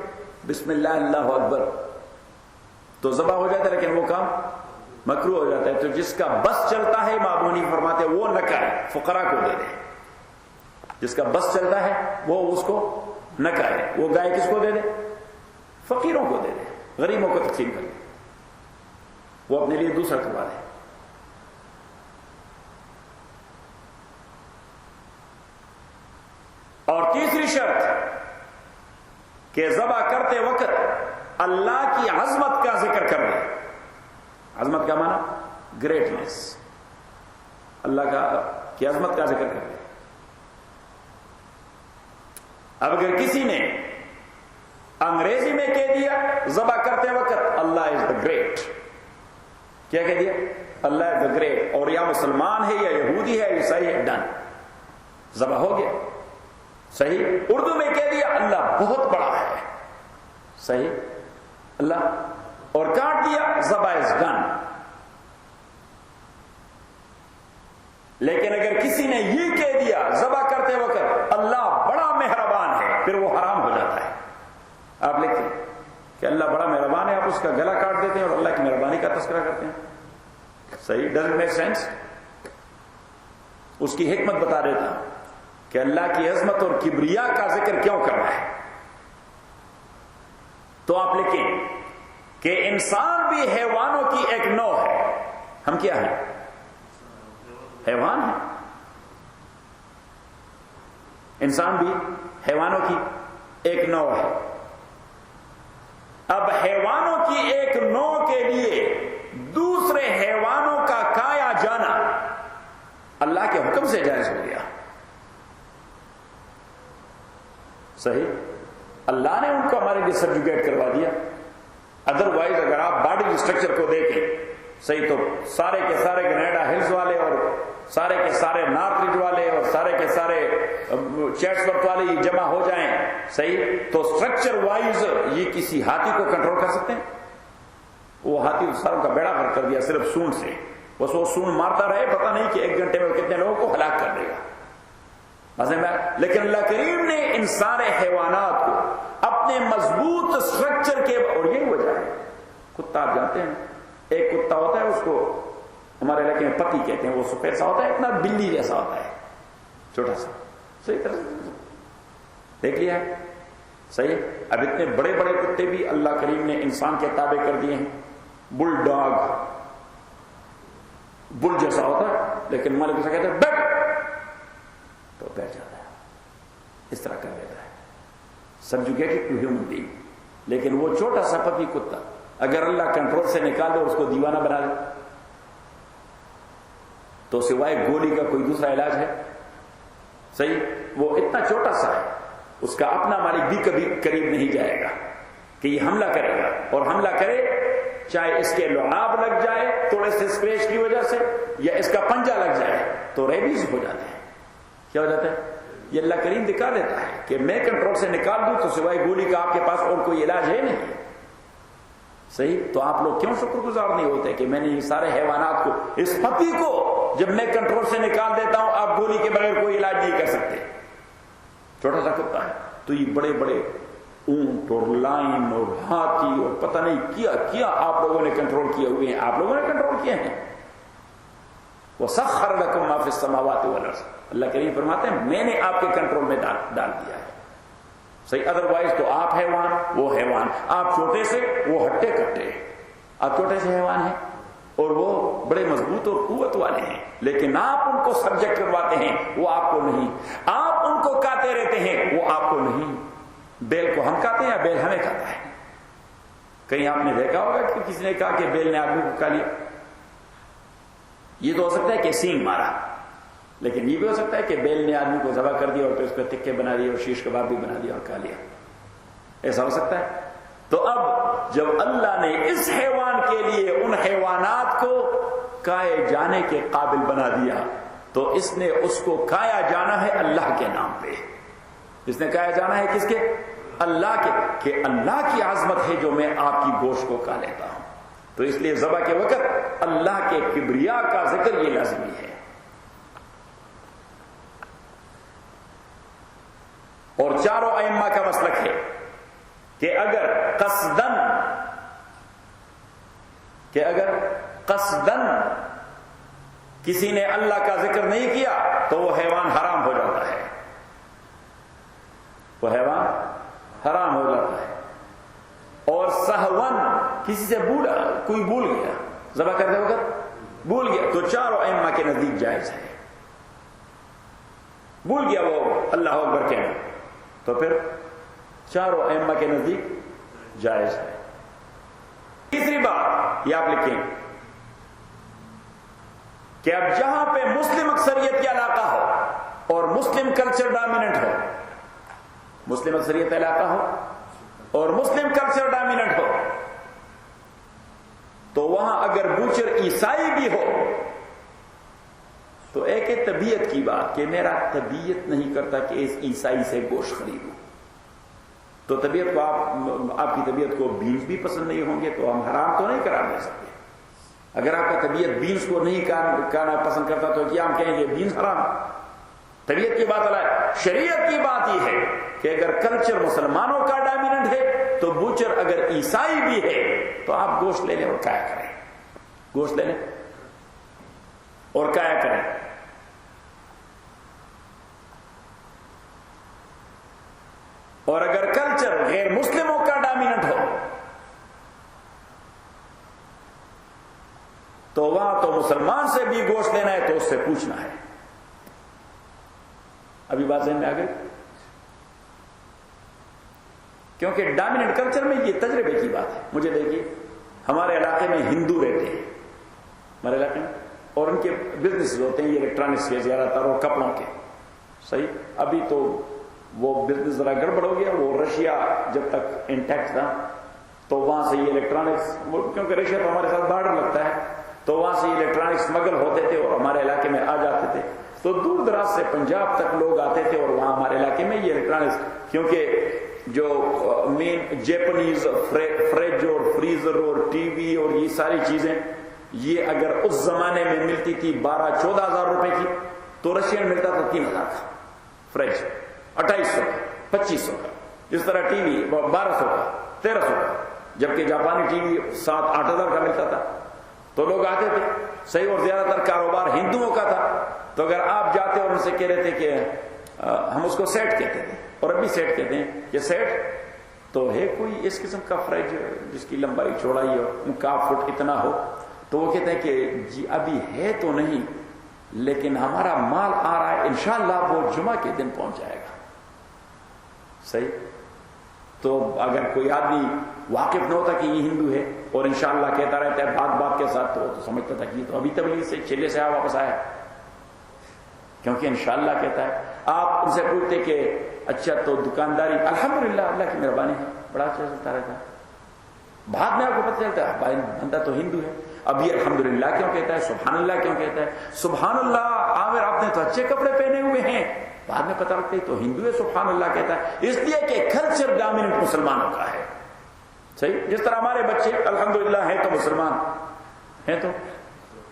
بسم اللہ اللہ اکبر تو ذبح ہو جاتا ہے, لیکن وہ کام مکروہ ہو جاتا ہے. تو جس کا بس چلتا ہے امام ابو حنیفہ فرماتے ہیں وہ نہ کرے, فقراء کو دے دے. جس کا بس چلتا ہے وہ اس کو نہ کرے. وہ گائے کس کو دے دے؟ فقیروں کو دے دے, غریبوں کو تقسیم کر دے, وہ اپنے لیے دوسرا کروا دے. اور تیسری شرط کہ ذبح کرتے وقت اللہ کی عظمت کا ذکر کر دے. عظمت کا معنی گریٹنس, اللہ کی عظمت کا ذکر کر دے. اب اگر کسی نے انگریزی میں کہہ دیا ذبح کرتے وقت اللہ از دا گریٹ, کیا کہہ دیا؟ اللہ از دا گریٹ, اور یا مسلمان ہے یا یہودی ہے عیسائی ہے, ڈن, ذبح ہو گیا. صحیح. اردو میں کہہ دیا اللہ بہت بڑا ہے, صحیح, اللہ, اور کاٹ دیا ذبح از ڈن. لیکن اگر کسی نے یہ کہہ دیا ذبح کرتے وقت اللہ بڑا مہربان ہے, پھر وہ حرام ہو جاتا ہے. آپ لکھتے ہیں کہ اللہ بڑا مہربان ہے, آپ اس کا گلا کاٹ دیتے ہیں اور اللہ کی مہربانی کا تذکرہ کرتے ہیں. صحیح, ڈزنٹ میک سینس. اس کی حکمت بتا دیتا ہوں کہ اللہ کی عظمت اور کبریا کا ذکر کیوں کر رہا ہے. تو آپ لکھیں کہ انسان بھی حیوانوں کی ایک نوع ہے. ہم کیا ہیں؟ حیوان ہیں. انسان بھی حیوانوں کی ایک نوع ہے. اب حیوانوں کی ایک نوع کے لیے دوسرے حیوانوں کا کایا جانا اللہ کے حکم سے جائز ہو گیا. صحیح, اللہ نے ان کو ہمارے لیے سبجوگیٹ کروا دیا. ادروائز اگر آپ باڈی اسٹرکچر کو دیکھیں, صحیح, تو سارے کے سارے گرینیڈا ہلز والے اور سارے کے سارے نارتھ رج والے اور سارے کے سارے چیٹسورتھ والے جمع ہو جائیں, صحیح, تو اسٹرکچر وائز یہ کسی ہاتھی کو کنٹرول کر سکتے ہیں؟ وہ ہاتھی ساروں کا بیڑا غرق کر دیا صرف سونڈ سے. بس وہ سونڈ مارتا رہے, پتہ نہیں کہ 1 گھنٹے میں کتنے لوگوں کو ہلاک کر دے گا. لیکن اللہ کریم نے ان سارے حیوانات کو اپنے مضبوط اسٹرکچر کے, اور یہی وجہ ہے, کتا آپ جانتے ہیں, ایک کتا ہوتا ہے اس کو ہمارے علاقے میں پتی کہتے ہیں, وہ سفید سا ہوتا ہے, اتنا بلی جیسا ہوتا ہے, چھوٹا سا, صحیح طرح سے دیکھ لیا ہے, صحیح. اب اتنے بڑے بڑے کتے بھی اللہ کریم نے انسان کے تابع کر دیے ہیں. بل ڈاگ, بل جیسا ہوتا ہے, لیکن مالک اسے کہتے ہیں بیٹھ، تو بیٹھ جاتا ہے، اس طرح کر لیتا ہے، سبجوگیٹڈ ٹو ہیومن بینگ۔ لیکن وہ چھوٹا سا پپی کتا اگر اللہ کنٹرول سے نکال دے اور اس کو دیوانہ بنا دے تو سوائے گولی کا کوئی دوسرا علاج ہے؟ صحیح، وہ اتنا چھوٹا سا ہے، اس کا اپنا مالک بھی کبھی قریب نہیں جائے گا کہ یہ حملہ کرے گا، اور حملہ کرے چاہے اس کے لعاب لگ جائے تھوڑے سے اسکریچ کی وجہ سے، یا اس کا پنجہ لگ جائے تو ریبیز ہو جاتے ہیں۔ کیا ہو جاتا ہے؟ یہ اللہ کریم دکھا دیتا ہے کہ میں کنٹرول سے نکال دوں تو سوائے گولی کا آپ کے پاس اور کوئی علاج ہے نہیں۔ صحیح، تو آپ لوگ کیوں شکر گزار نہیں ہوتے کہ میں نے یہ سارے حیوانات کو، اس پتی کو جب میں کنٹرول سے نکال دیتا ہوں، آپ گولی کے بغیر کوئی علاج نہیں کر سکتے۔ چھوٹا سا کتا ہے، تو یہ بڑے بڑے اونٹ اور لائن اور ہاتھی اور پتہ نہیں کیا آپ لوگوں نے کنٹرول کیے ہوئے ہیں، آپ لوگوں نے کنٹرول کیے ہیں۔ وَسَخَّرَ لَكُم مَّا فِي السَّمَاوَاتِ وَالْأَرْضِ، اللہ کریم فرماتے ہیں میں نے آپ کے کنٹرول میں ڈال دیا ہے۔ صحیح، ادروائز تو آپ حیوان وہ حیوان، آپ چھوٹے سے وہ ہٹے کٹے، آپ چھوٹے سے حیوان ہیں اور وہ بڑے مضبوط اور قوت والے ہیں، لیکن آپ ان کو سبجیکٹ کرواتے ہیں، وہ آپ کو نہیں۔ آپ ان کو کاتے رہتے ہیں، وہ آپ کو نہیں۔ بیل کو ہم کاتے ہیں یا بیل ہمیں کھاتا ہے؟ کہیں آپ نے دیکھا ہوگا کہ کسی نے کہا کہ بیل نے آدمی کو کھا لیا؟ یہ تو ہو سکتا ہے کہ سینگ مارا، لیکن یہ بھی ہو سکتا ہے کہ بیل نے آدمی کو ذبح کر دیا اور پھر اس پہ تکے بنا دیے اور شیش کباب بھی بنا دیا اور کھا لیا، ایسا ہو سکتا ہے؟ تو اب جب اللہ نے اس حیوان کے لیے ان حیوانات کو کھائے جانے کے قابل بنا دیا تو اس نے اس کو کھایا جانا ہے اللہ کے نام پہ۔ اس نے کھایا جانا ہے کس کے؟ اللہ کے، کہ اللہ کی عظمت ہے جو میں آپ کی گوشت کو کھا لیتا ہوں، تو اس لیے ذبح کے وقت اللہ کے کبریا کا ذکر یہ لازمی ہے۔ اور چاروں ائمہ کا مسلک ہے کہ اگر قصدن کسی نے اللہ کا ذکر نہیں کیا تو وہ حیوان حرام ہو جاتا ہے، وہ حیوان حرام ہو جاتا ہے۔ اور سہون کسی سے کوئی بھول گیا، ذبح کرتے وقت بھول گیا تو چاروں ائمہ کے نزدیک جائز ہے۔ بھول گیا وہ اللہ اکبر کہنا تو پھر چاروں ائمہ کے نزدیک جائز ہے۔ تیسری بات یہ آپ لکھیں کہ اب جہاں پہ مسلم اکثریت کا علاقہ ہو اور مسلم کلچر ڈومیننٹ ہو، مسلم اکثریت علاقہ ہو اور مسلم کلچر ڈومیننٹ ہو، تو وہاں اگر بوچر عیسائی بھی ہو تو ایک ہے طبیعت کی بات کہ میرا طبیعت نہیں کرتا کہ اس عیسائی سے گوشت خریدوں، تو طبیعت کو آپ کی طبیعت کو بینز بھی پسند نہیں ہوں گے تو ہم حرام تو نہیں قرار دے سکتے۔ اگر آپ کا طبیعت بینز کو نہیں کھانا پسند کرتا تو کیا ہم کہیں گے بینز حرام؟ طبیعت کی بات الگ ہے، شریعت کی بات یہ ہے کہ اگر کلچر مسلمانوں کا ڈومیننٹ ہے تو بوچر اگر عیسائی بھی ہے تو آپ گوشت لے لیں اور کھایا کریں، گوشت لے لیں اور کھایا کریں۔ اور اگر کلچر غیر مسلموں کا ڈومیننٹ ہو تو وہاں تو مسلمان سے بھی گوشت لینا ہے تو اس سے پوچھنا ہے۔ ابھی بات ذہن میں آ گئی؟ کیونکہ ڈومیننٹ کلچر میں یہ تجربے کی بات ہے۔ مجھے دیکھیے ہمارے علاقے میں ہندو رہتے ہیں، ہمارے علاقے میں، اور ان کے بزنس ہوتے ہیں یہ الیکٹرانکس کے زیادہ تر اور کپڑوں کے، صحیح۔ ابھی تو وہ بزنس ذرا گڑبڑ ہو گیا، وہ رشیا جب تک انٹیکٹ تھا تو وہاں سے یہ الیکٹرانکس، کیونکہ رشیا تو ہمارے ساتھ بارڈر لگتا ہے، تو وہاں سے یہ الیکٹرانکس اسمگل ہوتے تھے اور ہمارے علاقے میں آ جاتے تھے، تو دور دراز سے پنجاب تک لوگ آتے تھے اور وہاں ہمارے علاقے میں یہ الیکٹرانکس، کیونکہ جو مین جیپنیز فریج اور فریزر اور ٹی وی اور یہ ساری چیزیں یہ اگر اس زمانے میں ملتی تھی 12-14 ہزار روپے کی تو رشین ملتا تھا 3,000 کا فریج، 2800 کا، 2500 کا، اس طرح ٹی وی 1200 کا، 1300 کا، جبکہ جاپانی ٹی وی 7-8 ہزار کا ملتا تھا۔ تو لوگ آتے تھے، صحیح، اور زیادہ تر کاروبار ہندوؤں کا تھا، تو اگر آپ جاتے اور ان سے کہہ رہے تھے کہ ہم اس کو سیٹ کہتے تھے اور ابھی سیٹ کہتے ہیں، یہ سیٹ تو ہے کوئی اس قسم کا فریج جس کی لمبائی چوڑائی اور 1 فٹ اتنا ہو، تو وہ کہتے ہیں کہ جی ابھی ہے تو نہیں، لیکن ہمارا مال آ رہا ہے، انشاءاللہ وہ جمعہ کے دن پہنچ جائے گا. صحیح. تو اگر کوئی آدمی واقف نہ ہوتا کہ یہ ہندو ہے اور انشاءاللہ کہتا رہتا ہے بات کے ساتھ، تو سمجھتا تھا کہ یہ تو ابھی تبلیغ سے چلے سے واپس آیا، کیونکہ انشاءاللہ کہتا ہے. آپ ان سے پوچھتے کہ اچھا تو دکانداری الحمدللہ اللہ کی مہربانی ہے بڑا اچھا چلتا رہتا ہے، بعد میں آپ کو پتہ چلتا ہے بندہ تو ہندو ہے. اب یہ الحمدللہ کیوں کہتا ہے، سبحان اللہ کیوں کہتا ہے، سبحان اللہ عامر آپ نے تو اچھے کپڑے پہنے ہوئے ہیں، بعد میں پتہ لگتا ہے تو ہندو ہے سبحان اللہ کہتا ہے. اس لیے کہ کلچر ڈومیننٹ مسلمانوں کا ہے. صحیح. جس طرح ہمارے بچے الحمدللہ ہیں تو مسلمان ہیں، تو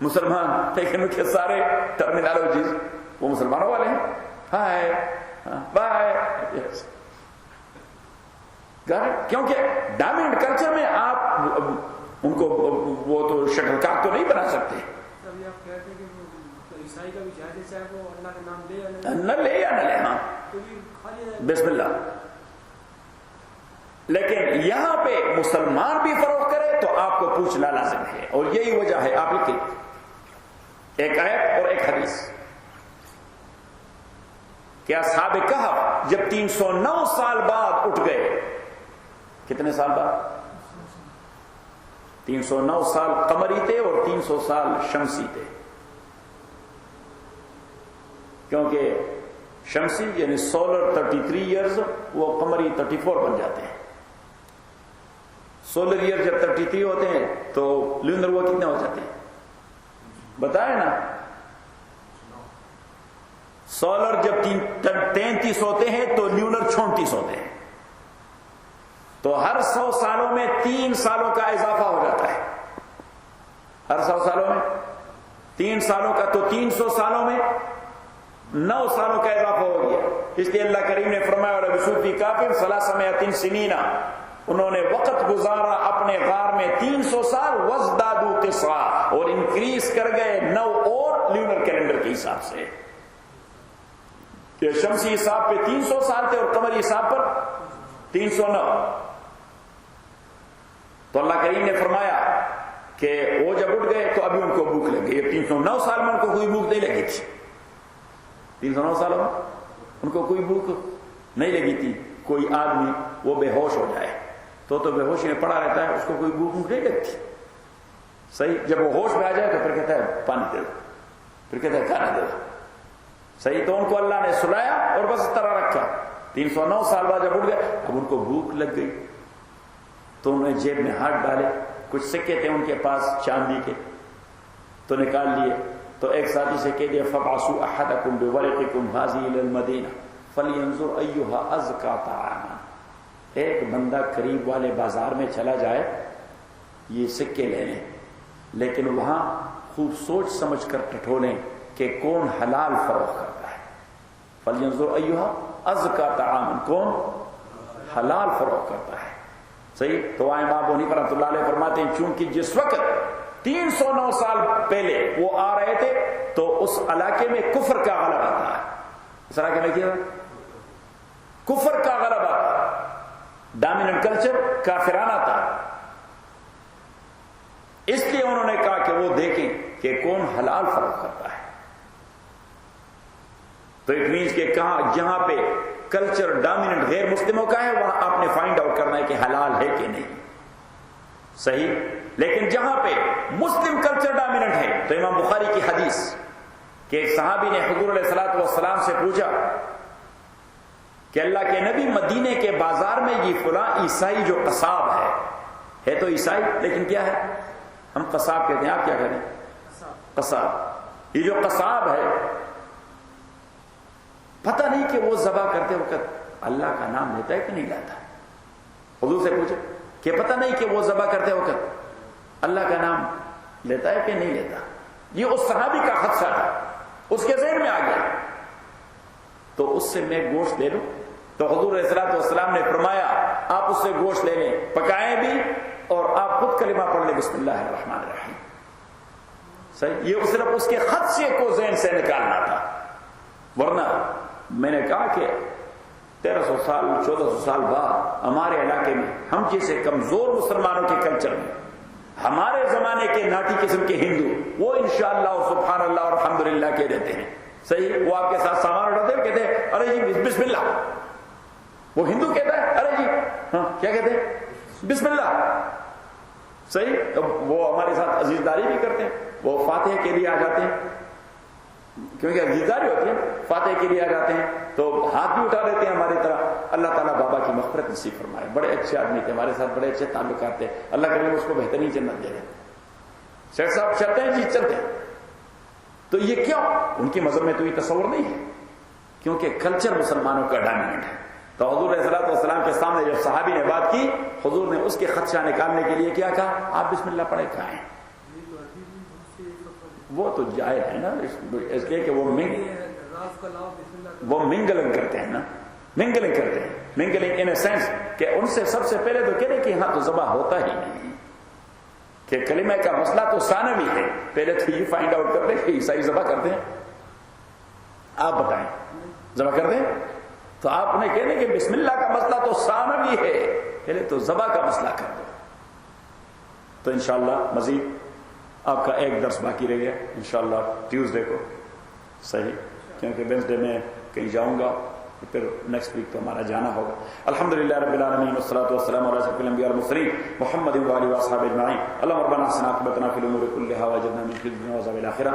مسلمان، لیکن ان کے سارے ٹرمینالوجیز وہ مسلمانوں والے ہیں. ہائے بائے، کیونکہ ڈومیننٹ کلچر میں آپ ان کو وہ تو شکلکار تو نہیں بنا سکتے. نہ لے یا نہ لے، ہاں بسم اللہ. لیکن یہاں پہ مسلمان بھی فروغ کرے تو آپ کو پوچھنا لازم ہے، اور یہی وجہ ہے. آپ لکھیں ایک آیت اور ایک حدیث کہ اصحاب کہف جب 309 سال بعد اٹھ گئے، کتنے سال بعد؟ 309 سال قمری تھے اور 300 سال شمسی تھے، کیونکہ شمسی یعنی سولر 33 ایئرز، وہ قمری 34 بن جاتے ہیں. سولر ایئر جب 33 ہوتے ہیں تو لونر وہ کتنے ہو جاتے ہیں بتائیں نا. سولر جب 33 ہوتے ہیں تو لونر 36 ہوتے ہیں. تو ہر 100 سالوں میں 3 سالوں کا اضافہ ہو جاتا ہے. ہر 100 سالوں میں 3 سالوں کا، تو 300 سالوں میں 9 سالوں کا اضافہ ہو گیا. اس لیے اللہ کریم نے فرمایا وَلَبِثُوا فِي كَهْفِهِمْ 300 سِنِينَ، انہوں نے وقت گزارا اپنے غار میں 300 سال، وَازْدَادُوا تِسْعًا، اور انکریز کر گئے 9 اور لیونر کیلنڈر کے حساب سے. یہ شمسی حساب پہ 300 سال تھے اور قمری حساب پر 309. تو اللہ کریم نے فرمایا کہ وہ جب اٹھ گئے تو ابھی ان کو بھوک لگ گئی. 309 سال میں ان کو کوئی بھوک نہیں لگی تھی. 309 سالوں میں ان کو کوئی بھوک نہیں لگی تھی. کوئی آدمی وہ بے ہوش ہو جائے تو بے ہوشی میں پڑا رہتا ہے، اس کو کوئی بھوک نہیں لگتی. صحیح. جب وہ ہوش میں آ جائے تو پھر کہتا ہے پانی دے دو، پھر کہتا ہے کھانا دے دو. صحیح. تو ان کو اللہ نے سلایا اور بس اس طرح رکھا. 309 سال بعد جب اٹھ گئے اب ان کو بھوک لگ گئی تو انہوں نے جیب میں ہاتھ ڈالے. کچھ سکے تھے ان کے پاس چاندی کے، تو نکال لیے. تو ایک ساتھی سے کہہ دیا فَبْعَثُوا أَحَدَكُمْ بِوَرِقِكُمْ هَذِهِ إِلَى الْمَدِينَةِ فَلْيَنظُرْ أَيُّهَا أَزْكَىٰ طَعَامًا. ایک بندہ قریب والے بازار میں چلا جائے، یہ سکے لے لیں، لیکن وہاں خوب سوچ سمجھ کر ٹٹولیں کہ کون حلال فروخت کرتا ہے. فَلْيَنظُرْ أَيُّهَا أَزْكَىٰ طَعَامًا، کون حلال فروخت کرتا ہے. صحیح. تو امام ابو حنیفہ رحمۃ اللہ علیہ فرماتے ہیں چونکہ جس وقت 309 سال پہلے وہ آ رہے تھے تو اس علاقے میں کفر کا غلبہ تھا. اس علاقے میں کیا کفر کا غلبہ تھا، ڈومیننٹ کلچر کافرانہ تھا. اس لیے انہوں نے کہا کہ وہ دیکھیں کہ کون حلال فروخت کرتا ہے. تو اٹ مینس کہ کہاں جہاں پہ کلچر ڈومیننٹ غیر مسلموں کا ہے وہاں آپ نے فائنڈ آؤٹ کرنا ہے کہ حلال ہے کہ نہیں. صحیح. لیکن جہاں پہ مسلم کلچر ڈومیننٹ ہے، تو امام بخاری کی حدیث کہ ایک صحابی نے حضور علیہ الصلوۃ والسلام سے پوچھا کہ اللہ کے نبی مدینے کے بازار میں یہ فلاں عیسائی جو قصاب ہے تو عیسائی لیکن کیا ہے، ہم قصاب کہتے ہیں، آپ کیا کہتے ہیں قصاب. یہ جو قصاب ہے پتہ نہیں کہ وہ ذبح کرتے وقت اللہ کا نام لیتا ہے کہ نہیں لیتا. حضور سے پوچھا کہ پتہ نہیں کہ وہ ذبح کرتے وقت اللہ کا نام لیتا ہے کہ نہیں لیتا. یہ اس صحابی کا خدشہ تھا، اس کے ذہن میں آ گیا تو اس سے میں گوشت لے لوں. تو حضور علیہ الصلوۃ والسلام نے فرمایا آپ اس سے گوشت لے لیں، پکائیں بھی اور آپ خود کلمہ پڑھ لیں بسم اللہ الرحمن الرحیم. صحیح. یہ صرف اس کے خدشے کو ذہن سے نکالنا تھا. ورنہ میں نے کہا کہ 1300 سال 1400 سال بعد ہمارے علاقے میں ہم جیسے کمزور مسلمانوں کے کلچر میں ہمارے زمانے کے ناٹی قسم کے ہندو وہ انشاءاللہ اور سبحان اللہ اور الحمدللہ کہہ دیتے ہیں. صحیح, وہ آپ کے ساتھ سامان اٹھاتے ہیں, کہتے ہیں ارے جی بسم اللہ. وہ ہندو کہتا ہے ارے جی ہاں کیا کہتے ہیں بسم اللہ. صحیح, وہ ہمارے ساتھ عزیزداری بھی کرتے ہیں, وہ فاتح کے لیے آ جاتے ہیں, کیونکہ عزیزداری ہوتی ہے, فاتح کے لیے آ جاتے ہیں تو ہاتھ بھی اٹھا لیتے ہیں ہماری طرح. اللہ تعالیٰ بابا کی مغفرت نصیب فرمائے, بڑے اچھے آدمی تھے, ہمارے ساتھ بڑے اچھے تعلقات تھے, اللہ کرے اس کو بہترین جنت دے دیں. شیخ صاحب چلتے ہیں جی چلتے ہیں. تو یہ کیوں, ان کے مذہب میں تو یہ تصور نہیں ہے, کیونکہ کلچر مسلمانوں کا ڈائمنڈ ہے. تو حضور علیہ الصلوۃ والسلام کے سامنے جب صحابی نے بات کی, حضور نے اس کے خدشہ نکالنے کے لیے کیا کہا, آپ بسم اللہ پڑھے کھائیں. وہ تو جائز ہے نا, اس لیے کہ وہ منگلنگ کرتے ہیں نا, منگلنگ کرتے ہیں, منگلنگ ان اے سینس کہ ان سے سب سے پہلے تو کہہ رہے کہ ہاں تو ذبح ہوتا ہی نہیں, کہ کلمہ کا مسئلہ تو ثانوی ہے, پہلے تو یہ فائنڈ آؤٹ کر لیں کہ عیسائی ذبح کرتے ہیں. آپ بتائیں ذبح کر دیں, تو آپ انہیں کہہ دیں کہ بسم اللہ کا مسئلہ تو ثانوی ہے, پہلے تو ذبح کا مسئلہ کر دو. تو انشاءاللہ مزید آپ کا ایک درس باقی رہ گیا, انشاءاللہ ٹیوزڈے کو. صحیح, کیونکہ وینسڈے میں کہیں جاؤں گا, پھر نیکسٹ ویک تو ہمارا جانا ہوگا. الحمدللہ رب العالمین والصلاۃ والسلام علی اشرف الانبیاء والمرسلین محمد و آلہ و اصحابہ اجمعین. اللهم ربنا احسن عاقبتنا فی الامور کلها واجرنا من خزي الدنیا وعذاب الاخرہ.